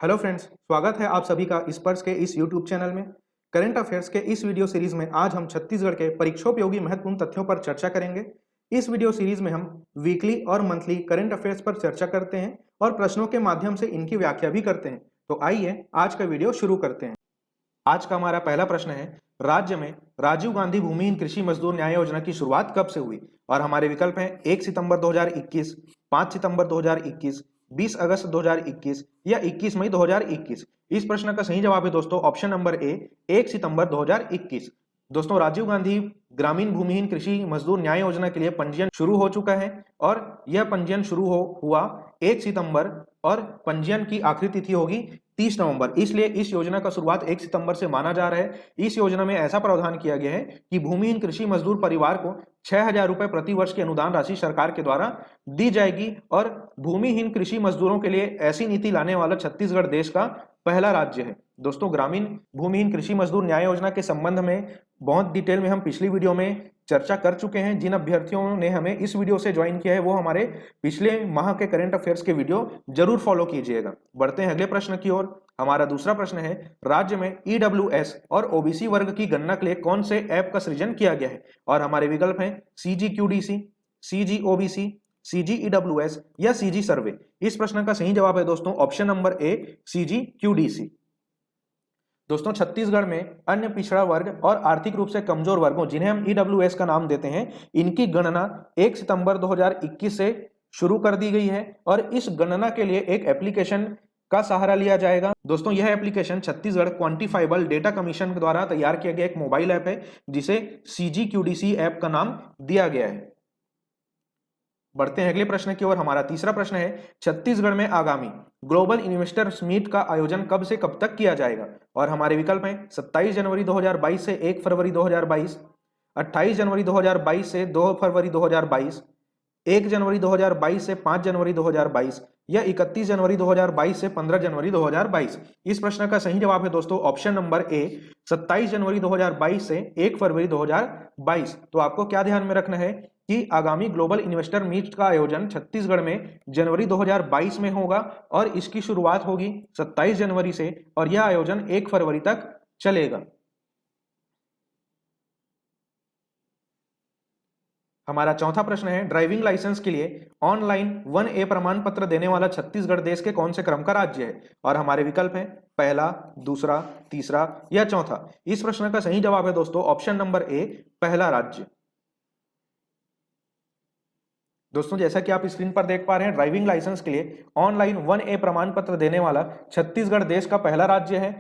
Hello friends, स्वागत है आप सभी का स्पर्श के इस यूट्यूब चैनल में। करंट अफेयर्स के इस वीडियो सीरीज में आज हम छत्तीसगढ़ के परीक्षोपयोगी महत्वपूर्ण तथ्यों पर चर्चा करेंगे। इस वीडियो सीरीज में हम वीकली और मंथली करंट अफेयर्स पर चर्चा करते हैं और प्रश्नों के माध्यम से इनकी व्याख्या भी करते हैं। तो आइए आज का वीडियो शुरू करते हैं। आज का हमारा पहला प्रश्न है, राज्य में राजीव गांधी भूमिहीन कृषि मजदूर न्याय योजना की शुरुआत कब से हुई? और हमारे विकल्प हैं 1 सितंबर 2021, 5 सितंबर 2021, 20 अगस्त 2021 या 21 मई 2021। इस प्रश्न का सही जवाब है दोस्तों ऑप्शन नंबर ए, 1 सितंबर 2021। दोस्तों, राजीव गांधी ग्रामीण भूमिहीन कृषि मजदूर न्याय योजना के लिए पंजीयन शुरू हो चुका है और यह पंजीयन शुरू हुआ 1 सितंबर और पंजीयन की आखिरी तिथि होगी 30 नवंबर। इसलिए इस योजना का शुरुआत 1 सितंबर से माना जा रहा है। इस योजना में ऐसा प्रावधान किया गया है कि भूमिहीन कृषि मजदूर परिवार को 6,000 रुपए प्रति वर्ष की अनुदान राशि सरकार के द्वारा दी जाएगी और भूमिहीन कृषि मजदूरों के लिए ऐसी नीति लाने वाला छत्तीसगढ़ देश का पहला राज्य है। दोस्तों, ग्रामीण भूमिहीन कृषि मजदूर न्याय योजना के संबंध में बहुत डिटेल में हम पिछली वीडियो में चर्चा कर चुके हैं। जिन अभ्यर्थियों ने हमें इस वीडियो से ज्वाइन किया है वो हमारे पिछले माह के करंट अफेयर्स के वीडियो जरूर फॉलो कीजिएगा। बढ़ते हैं अगले प्रश्न की ओर। हमारा दूसरा प्रश्न है, राज्य में ईडब्ल्यूएस और ओबीसी वर्ग की गणना के लिए कौन से ऐप का सृजन किया गया है? और हमारे विकल्प हैं CGQDC, CGOBC, CGEWS या CG सर्वे। इस प्रश्न का सही जवाब है दोस्तों ऑप्शन नंबर ए, CGQDC। दोस्तों, छत्तीसगढ़ में अन्य पिछड़ा वर्ग और आर्थिक रूप से कमजोर वर्गों, जिन्हें हम ईडब्ल्यूएस का नाम देते हैं, इनकी गणना 1 सितंबर 2021 से शुरू कर दी गई है और इस गणना के लिए एक एप्लीकेशन का सहारा लिया जाएगा। दोस्तों, यह application Chhattisgarh quantifiable data commission द्वारा तैयार किया गया एक मोबाइल ऐप है जिसे CGQDC ऐप का नाम दिया गया है। बढ़ते हैं अगले प्रश्न की ओर। हमारा तीसरा प्रश्न है, छत्तीसगढ़ में आगामी ग्लोबल इन्वेस्टर्स मीट का आयोजन कब से कब तक किया जाएगा? और हमारे विकल्प हैं 27 जनवरी 2022 से 1 फरवरी 2022, 28 जनवरी 2022 से 2 फरवरी 2022, 1 जनवरी 2022 से 5 जनवरी 2022 या 31 जनवरी 2022 से 15 जनवरी 2022। इस प्रश्न का सही जवाब है दोस्तों ऑप्शन नंबर ए, 27 जनवरी 2022 से 1 फरवरी 2022। तो आपको क्या ध्यान में रखना है कि आगामी ग्लोबल इन्वेस्टर मीट का आयोजन छत्तीसगढ़ में जनवरी 2022 में होगा और इसकी शुरुआत होगी 27 जनवरी से और यह आयोजन 1 फरवरी तक चलेगा। हमारा चौथा प्रश्न है, ड्राइविंग लाइसेंस के लिए ऑनलाइन 1A प्रमाण पत्र देने वाला छत्तीसगढ़ देश के कौन से क्रम का राज्य है? और हमारे विकल्प हैं पहला, दूसरा, तीसरा या चौथा। इस प्रश्न का सही जवाब है दोस्तों ऑप्शन नंबर ए, पहला राज्य। दोस्तों, जैसा कि आप स्क्रीन पर देख पा रहे हैं, ड्राइविंग लाइसेंस के लिए ऑनलाइन 1A प्रमाण पत्र देने वाला छत्तीसगढ़ देश का पहला राज्य है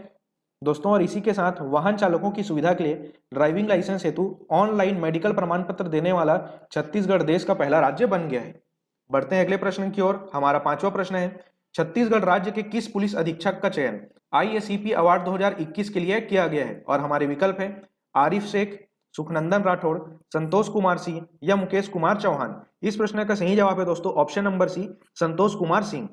दोस्तों। और इसी के साथ वाहन चालकों की सुविधा के लिए ड्राइविंग लाइसेंस हेतु ऑनलाइन मेडिकल प्रमाण पत्र देने वाला छत्तीसगढ़ देश का पहला राज्य बन गया है। बढ़ते हैं अगले प्रश्न की ओर। हमारा पांचवा प्रश्न है, छत्तीसगढ़ राज्य के किस पुलिस अधीक्षक का चयन IACP अवार्ड 2021 के लिए किया गया है? और हमारे विकल्प है आरिफ शेख, सुखनंदन राठौड़, संतोष कुमार सिंह या मुकेश कुमार चौहान। इस प्रश्न का सही जवाब है दोस्तों option number C, Santosh Kumar Singh.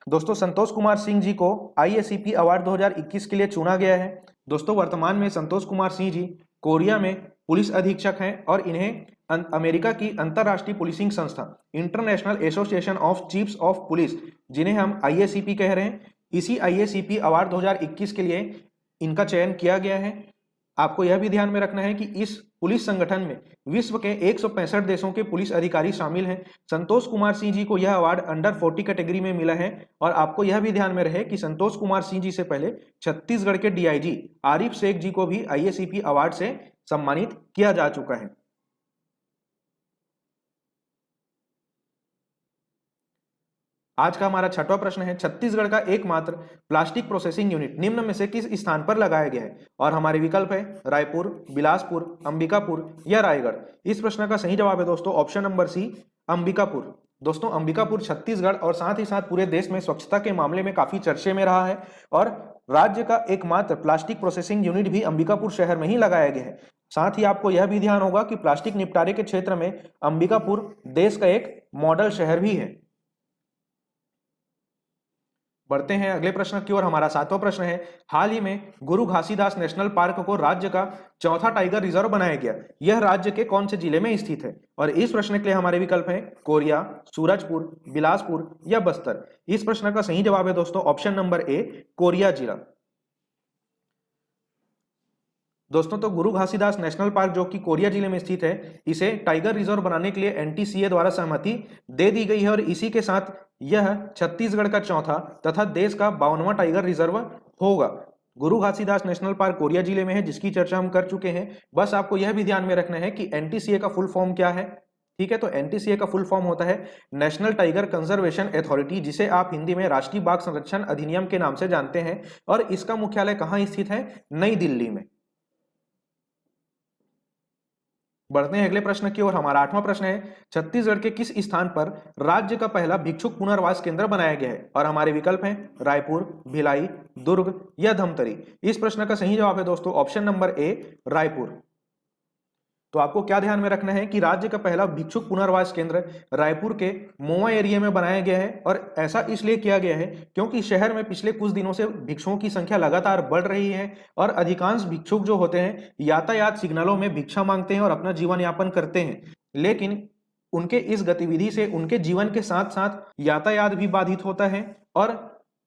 दोस्तों, संतोष कुमार सिंह जी को IACP अवार्ड 2021 के लिए चुना गया है। दोस्तों, वर्तमान में संतोष कुमार सिंह जी कोरिया में पुलिस अधीक्षक हैं और इन्हें अमेरिका की अंतरराष्ट्रीय पुलिसिंग संस्था international association of chiefs of police, जिन्हें हम IACP कह रहे हैं, इसी IACP अवार्ड 2021 के लिए इनका चयन किया गया है। आपको यह भी ध्यान में रखना है कि इस पुलिस संगठन में विश्व के 165 देशों के पुलिस अधिकारी शामिल हैं। संतोष कुमार सिंह जी को यह अवार्ड अंडर 40 कैटेगरी में मिला है। और आपको यह भी ध्यान में रहे कि संतोष कुमार सिंह जी से पहले छत्तीसगढ़ के DIG आरिफ शेख जी को भी IACP अवार्ड से सम्मानित किया जा चुका है। आज का हमारा छठवां प्रश्न है, छत्तीसगढ़ का एकमात्र प्लास्टिक प्रोसेसिंग यूनिट निम्न में से किस स्थान पर लगाया गया है? और हमारे विकल्प है रायपुर, बिलासपुर, अंबिकापुर या रायगढ़। इस प्रश्न का सही जवाब है दोस्तों ऑप्शन नंबर सी, अंबिकापुर। दोस्तों, अंबिकापुर छत्तीसगढ़ और साथ ही साथ पूरे देश में स्वच्छता के मामले में काफी चर्चे में रहा है और राज्य का एकमात्र प्लास्टिक प्रोसेसिंग यूनिट भी अंबिकापुर शहर में ही लगाया गया है। साथ ही आपको यह भी ध्यान होगा कि प्लास्टिक निपटारे के क्षेत्र में अंबिकापुर देश का एक मॉडल शहर भी है। बढ़ते हैं अगले प्रश्न की ओर। हमारा 7वां प्रश्न है, हाल ही में गुरु घासीदास नेशनल पार्क को राज्य का चौथा टाइगर रिजर्व बनाया गया, यह राज्य के कौन से जिले में स्थित है? और इस प्रश्न के लिए हमारे विकल्प हैं कोरिया, सूरजपुर, बिलासपुर या बस्तर। इस प्रश्न का सही जवाब है दोस्तों ऑप्शन नंबर ए, कोरिया जिला। दोस्तों तो गुरु घासीदास नेशनल पार्क जो कि कोरिया जिले में स्थित है, इसे टाइगर रिजर्व बनाने के लिए एनटीसीए द्वारा सहमति दे दी गई है और इसी के साथ यह छत्तीसगढ़ का चौथा तथा देश का 52वां टाइगर रिजर्व होगा। गुरु घासीदास नेशनल पार्क कोरिया जिले में है, जिसकी चर्चा हम कर चुके हैं। बस आपको यह भी ध्यान में रखना है कि एनटीसीए का फुल फॉर्म क्या है। ठीक है, तो एनटीसीए का फुल फॉर्म होता है नेशनल टाइगर कंजर्वेशन अथॉरिटी, जिसे आप हिंदी में राष्ट्रीय बाघ संरक्षण अधिनियम के नाम से जानते हैं। और इसका मुख्यालय कहां स्थित है? नई दिल्ली में। बढ़ते हैं अगले प्रश्न की ओर। हमारा 8वां प्रश्न है, छत्तीसगढ़ के किस स्थान पर राज्य का पहला भिक्षुक पुनर्वास केंद्र बनाया गया है? और हमारे विकल्प हैं रायपुर, भिलाई, दुर्ग या धमतरी। इस प्रश्न का सही जवाब है दोस्तों ऑप्शन नंबर ए, रायपुर। तो आपको क्या ध्यान में रखना है कि राज्य का पहला भिक्षुक पुनर्वास केंद्र रायपुर के मोवा एरिया में बनाया गया है। और ऐसा इसलिए किया गया है क्योंकि शहर में पिछले कुछ दिनों से भिक्षुओं की संख्या लगातार बढ़ रही है और अधिकांश भिक्षुक जो होते हैं यातायात सिग्नलों में भिक्षा मांगते हैं और अपना जीवन यापन करते हैं। लेकिन उनके इस गतिविधि से उनके जीवन के साथ साथ यातायात भी बाधित होता है और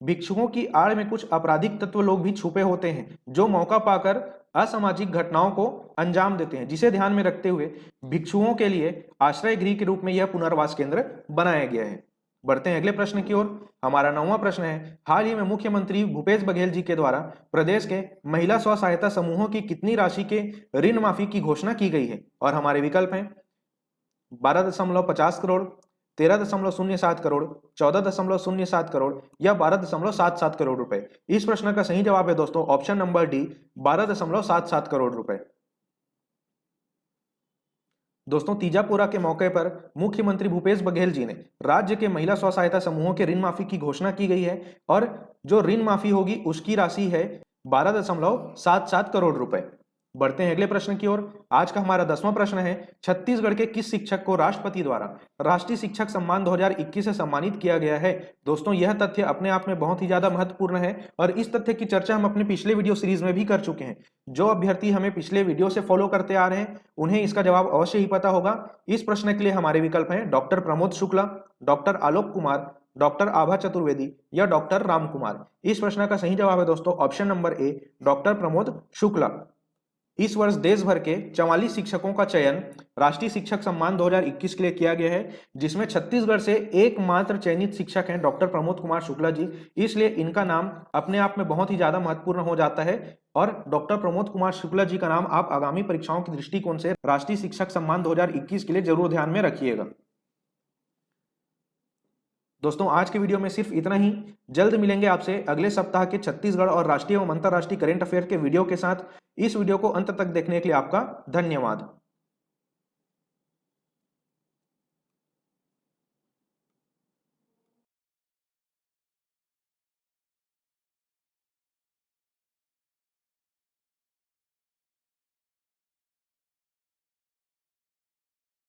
भिक्षुकों की आड़ में कुछ आपराधिक तत्व लोग भी छुपे होते हैं जो मौका पाकर असामाजिक घटनाओं को अंजाम देते हैं, जिसे ध्यान में रखते हुए भिक्षुओं के लिए आश्रय गृह के रूप में यह पुनर्वास केंद्र बनाया गया है। बढ़ते हैं अगले प्रश्न की ओर। हमारा 9वां प्रश्न है, हाल ही में मुख्यमंत्री भूपेश बघेल जी के द्वारा प्रदेश के महिला स्व सहायता समूहों की कितनी राशि के ऋण माफी की घोषणा की गई है? और हमारे विकल्प हैं 12.50 करोड़, 13.07 करोड़, 14.07 करोड़ या 12.77 करोड़ रुपए। इस प्रश्न का सही जवाब है दोस्तों ऑप्शन नंबर डी, 12.77 करोड़ रुपए। दोस्तों तीजापुरा के मौके पर मुख्यमंत्री भूपेश बघेल जी ने राज्य के महिला स्व सहायता समूहों के ऋण माफी की घोषणा की गई है और जो ऋण माफी होगी उसकी राशि है 12.77 करोड़ रुपए। बढ़ते हैं अगले प्रश्न की ओर। आज का हमारा 10वां प्रश्न है, छत्तीसगढ़ के किस शिक्षक को राष्ट्रपति द्वारा राष्ट्रीय शिक्षक सम्मान 2021 से सम्मानित किया गया है? दोस्तों यह तथ्य अपने आप में बहुत ही ज्यादा महत्वपूर्ण है और इस तथ्य की चर्चा हम अपने पिछले वीडियो सीरीज में भी कर चुके हैं। जो अभ्यर्थी हमें पिछले वीडियो से फॉलो करते आ रहे हैं उन्हें इसका जवाब अवश्य ही पता होगा। इस प्रश्न के लिए हमारे विकल्प हैं doctor Pramod Shukla, doctor Alok Kumar, doctor आभा चतुर्वेदी या डॉक्टर राम कुमार। इस प्रश्न का सही जवाब है दोस्तों option number A, doctor Pramod Shukla. इस वर्ष देश भर के 44 शिक्षकों का चयन राष्ट्रीय शिक्षक सम्मान 2021 के लिए किया गया है, जिसमें छत्तीसगढ़ से एकमात्र चयनित शिक्षक हैं डॉक्टर प्रमोद कुमार शुक्ला जी। इसलिए इनका नाम अपने आप में बहुत ही ज्यादा महत्वपूर्ण हो जाता है और डॉक्टर प्रमोद कुमार शुक्ला जी का नाम आप आगामी परीक्षाओं के दृष्टिकोण से राष्ट्रीय शिक्षक सम्मान 2021 के लिए जरूर ध्यान में रखिएगा। दोस्तों आज के वीडियो में सिर्फ इतना ही। जल्द मिलेंगे आपसे अगले सप्ताह के छत्तीसगढ़ और राष्ट्रीय एवं अंतर्राष्ट्रीय करंट अफेयर के वीडियो के साथ। इस वीडियो को अंत तक देखने के लिए आपका धन्यवाद।